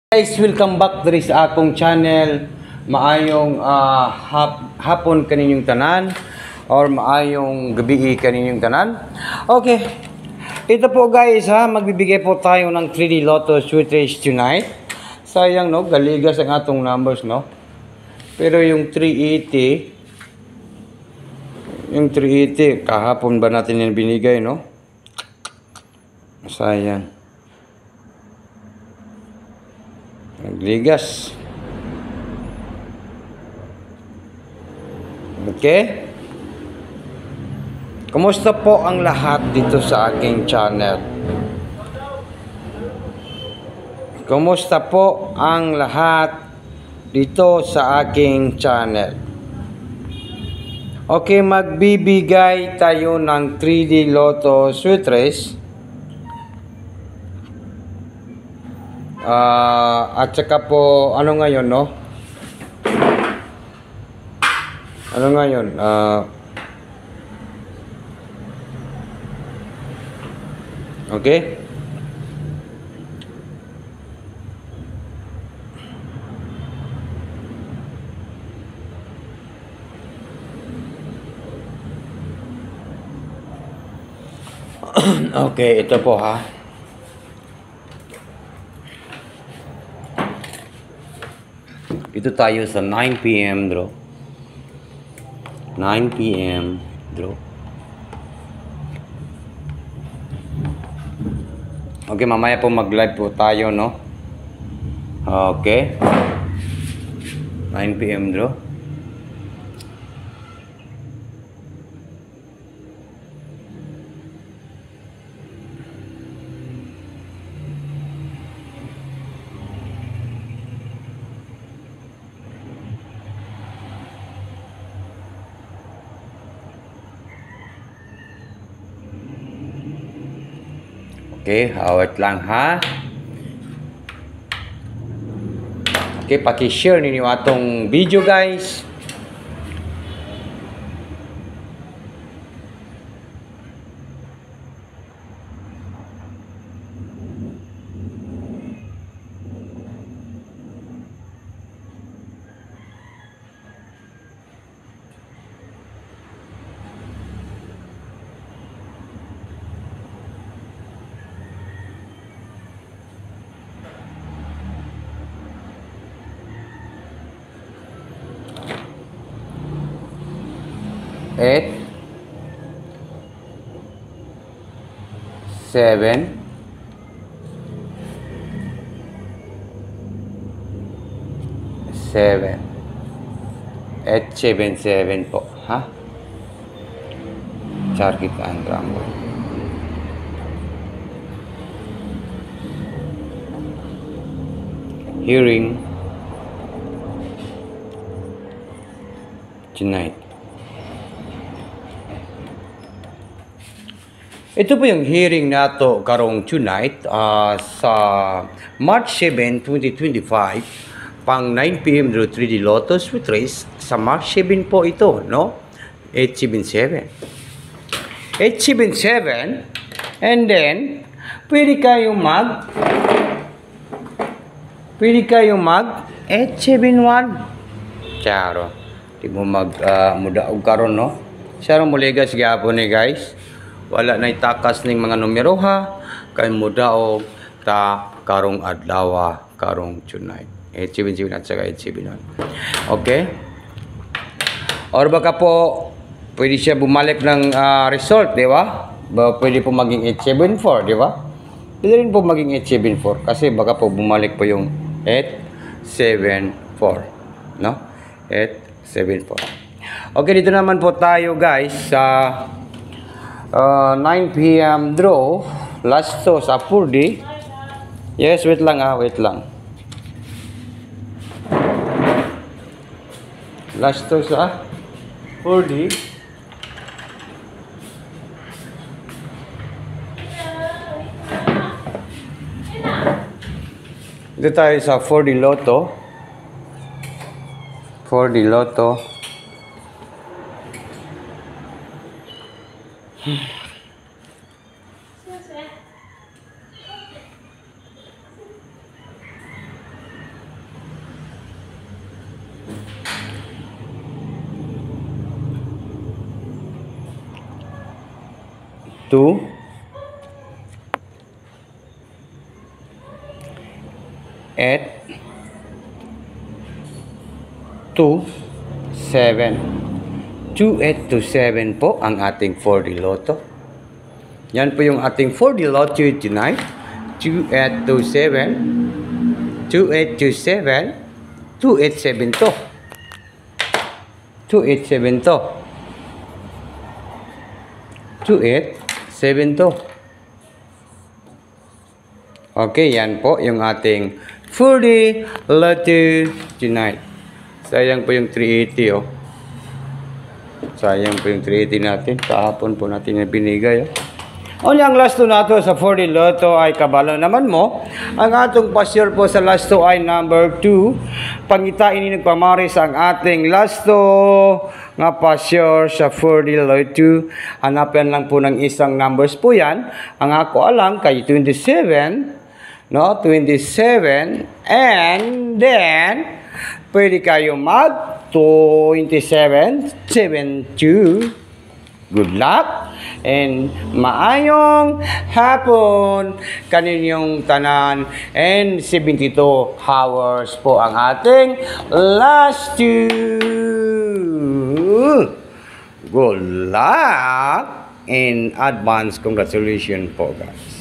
Guys, welcome back diri sa akong channel. Maayong hapon kaninyong tanan or maayong gabi kaninyong tanan. Okay. Ito po guys magbibigay po tayo ng 3D Lotto Sweet Race tonight. Sayang no, galigas ang atong numbers no. Pero yung 380 kahapon ba natin yan binigay no? Sayang. Nagligas. Okay? Kumusta po ang lahat dito sa aking channel? Kumusta po ang lahat dito sa aking channel? Okay, magbibigay tayo ng 3D Lotto Sweet Race. At saka po, ano ngayon, no? Ano ngayon? Okay? Okay, ito po ha. Ito tayo sa 9 PM draw. 9 PM draw. Okay, mamaya po mag-live po tayo, no? Okay. 9 PM draw. Okay, awat lang ha. Okay, paki-share ninyo atong video guys. Eight, 7, 7, 877 po, ha? Char kita ang rambo. Hearing tonight. Ito po yung hearing nato karong tonight sa March 7, 2025 pang 9 PM draw 3D Lotto Sweet Race sa March 7 po ito, no? 877. 877 and then pwede kayong mag 871. Charo. Di mo mudaog karon no? Charo muligas gyapon ni guys. Wala na itakas ning mga numero ha. Kay mudaog ta karong adlaw karong tonight. 877 at saka 871. Okay? Or baka po pwede siya bumalik ng result, di ba? Pwede po maging 874, di ba? Pwede rin po maging 874 kasi baka po bumalik po yung 874, no? 874. Okay, dito naman po tayo guys sa 9 PM draw, last to sa 4D. Yes, wait lang wait lang. Last to sa 4D. Dito tayo sa 4D Lotto. 4D Lotto. 2, 8, 2, 7. 2827 po ang ating 4D Lotto. Yan po yung ating 4D Lotto tonight. 2827, 2827, 287 to. 287 to. 287 to. Okay, yan po yung ating 4D Lotto tonight. Sayang po yung 380 oh. Sayang po yung 380 natin. Kahapon po natin yung binigay. O ang last 2 nato sa 4D Lotto ay kabalo naman mo. Ang atong pasyur po sa last 2 ay number 2. Pangitain ni nagpamaris ang ating last 2 nga pasyur sa 4D Lotto. Hanapin lang po ng isang numbers po yan. Ang ako alam kay 27. No? 27. And then, pwede kayo mag 27, 72. Good luck and maayong hapon kaninyong tanan and 72 hours po ang ating last 2. Good luck and advance congratulations po guys.